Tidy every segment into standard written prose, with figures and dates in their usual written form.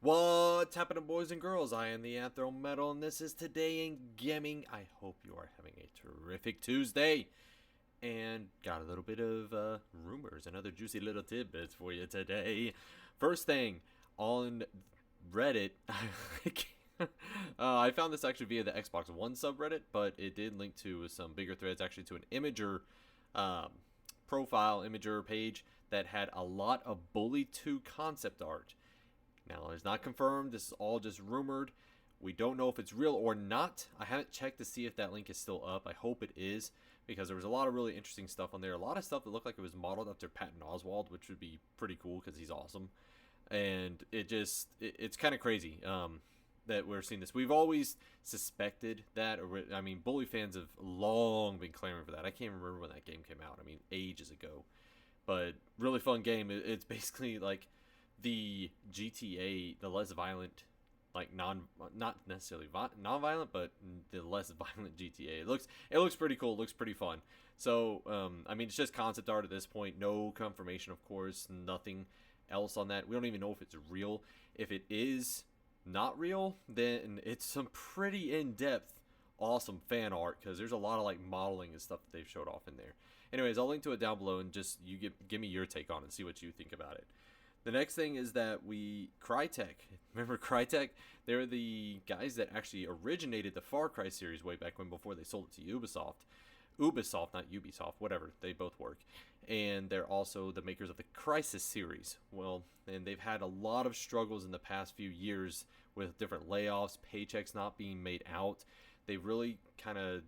What's happening, boys and girls? I am the Anthro Metal, and this is Today in Gaming. I hope you are having a terrific Tuesday. And got a little bit of rumors and other juicy little tidbits for you today. First thing, on Reddit, I found this actually via the Xbox One subreddit, but it did link to some bigger threads, actually to an Imager um, profile, Imager page that had a lot of Bully 2 concept art. Now, it's not confirmed. This is all just rumored. We don't know if it's real or not. I haven't checked to see if that link is still up. I hope it is, because there was a lot of really interesting stuff on there. A lot of stuff that looked like it was modeled after Patton Oswalt, which would be pretty cool because he's awesome. And it's kind of crazy that we're seeing this. We've always suspected that. Or, I mean, Bully fans have long been clamoring for that. I can't remember when that game came out. I mean, ages ago. But really fun game. It's basically like the GTA, the less violent, like not necessarily non-violent, but the less violent GTA. It looks pretty cool. It looks pretty fun. So I mean, it's just concept art at this point. No confirmation, of course. Nothing else on that. We don't even know if it's real. If it is not real, then it's some pretty in-depth awesome fan art because there's a lot of like modeling and stuff that they've showed off in there. Anyways, I'll link to it down below and just you give me your take on it and see what you think about it. The next thing is that Crytek, remember Crytek? They're the guys that actually originated the Far Cry series way back when, before they sold it to Ubisoft. Ubisoft, not Ubisoft, whatever, they both work. And they're also the makers of the Crysis series. Well, and they've had a lot of struggles in the past few years with different layoffs, paychecks not being made out. They've really kind of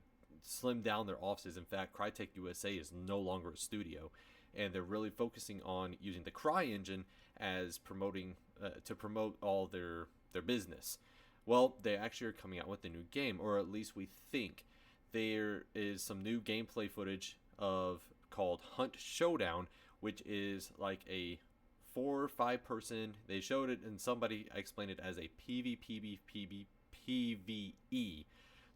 slimmed down their offices. In fact, Crytek USA is no longer a studio, and they're really focusing on using the Cry engine as promoting to promote all their business. Well, they actually are coming out with a new game, or at least we think. There is some new gameplay footage of called Hunt Showdown, which is like a 4 or 5 person. They showed it, and somebody explained it as a PvE.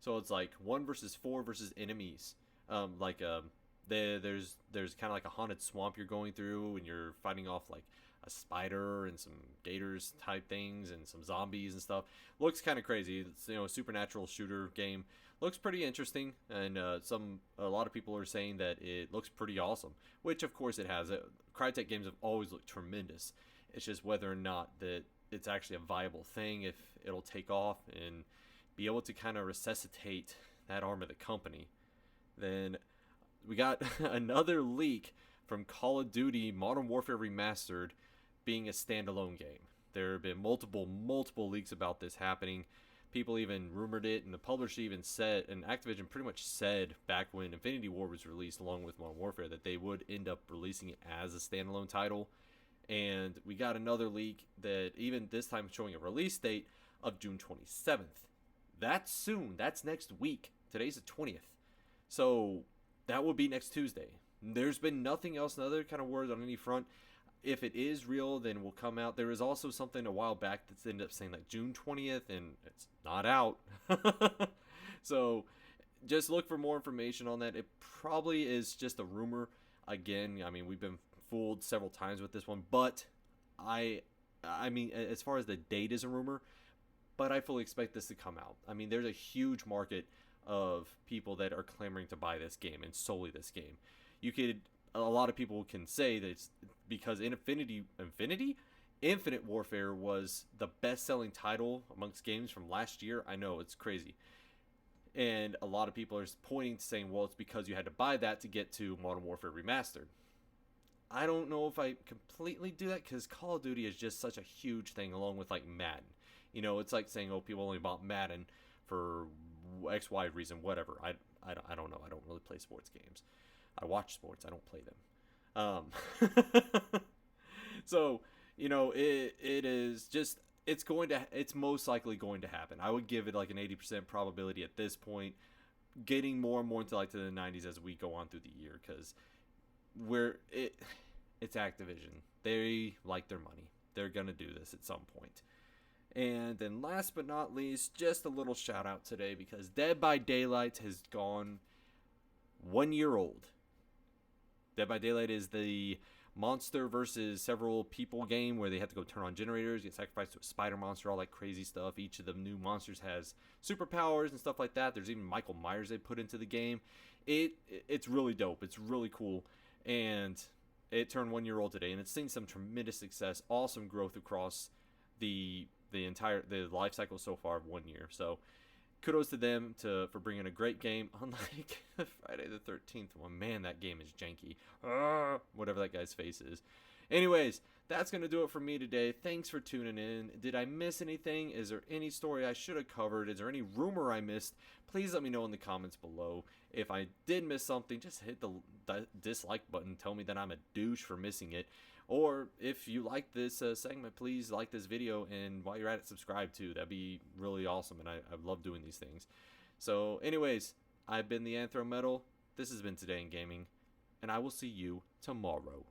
So it's like 1 versus 4 versus enemies. There's kind of like a haunted swamp you're going through, and you're fighting off like a spider and some gators type things and some zombies and stuff. Looks kind of crazy. It's, a supernatural shooter game. Looks pretty interesting, and a lot of people are saying that it looks pretty awesome, which of course it has. Crytek games have always looked tremendous. It's just whether or not that it's actually a viable thing, if it'll take off and be able to kind of resuscitate that arm of the company. Then we got another leak from Call of Duty Modern Warfare Remastered being a standalone game. There have been multiple leaks about this happening. People even rumored it, and the publisher even said, and Activision pretty much said back when Infinity War was released along with Modern Warfare, that they would end up releasing it as a standalone title. And we got another leak that even this time showing a release date of June 27th. That's soon. That's next week. Today's the 20th. So that will be next Tuesday. There's been nothing else, another kind of word on any front. If it is real, then will come out. There was also something a while back that's ended up saying like June 20th, and it's not out. So just look for more information on that. It probably is just a rumor. Again, I mean, we've been fooled several times with this one, but I I mean, as far as the date is a rumor, but I fully expect this to come out. I mean, there's a huge market of people that are clamoring to buy this game, and solely this game. A lot of people can say that it's because Infinite Warfare was the best-selling title amongst games from last year. I know, it's crazy. And a lot of people are pointing to saying, well, it's because you had to buy that to get to Modern Warfare Remastered. I don't know if I completely do that, because Call of Duty is just such a huge thing, along with like Madden. It's like saying, oh, people only bought Madden for X, Y reason, whatever. I don't know. I don't really play sports games. I watch sports. I don't play them. Um, so it is just it's most likely going to happen. I would give it like an 80% probability at this point, getting more and more into like to the 90s as we go on through the year, because it's Activision. They like their money. They're gonna do this at some point. And then last but not least, just a little shout out today, because Dead by Daylight has gone 1 year old. Dead by Daylight is the monster versus several people game where they have to go turn on generators, get sacrificed to a spider monster, all that crazy stuff. Each of the new monsters has superpowers and stuff like that. There's even Michael Myers they put into the game. It's really dope. It's really cool. And it turned 1 year old today, and it's seen some tremendous success, awesome growth across the life cycle so far of 1 year. So kudos to them for bringing a great game, unlike Friday the 13th one. Man, that game is janky. Whatever that guy's face is. Anyways, that's going to do it for me today. Thanks for tuning in. Did I miss anything? Is there any story I should have covered? Is there any rumor I missed? Please let me know in the comments below. If I did miss something, just hit the dislike button. Tell me that I'm a douche for missing it. Or if you like this segment, please like this video, and while you're at it, subscribe too. That'd be really awesome, and I love doing these things. So anyways, I've been the Anthro Metal. This has been Today in Gaming, and I will see you tomorrow.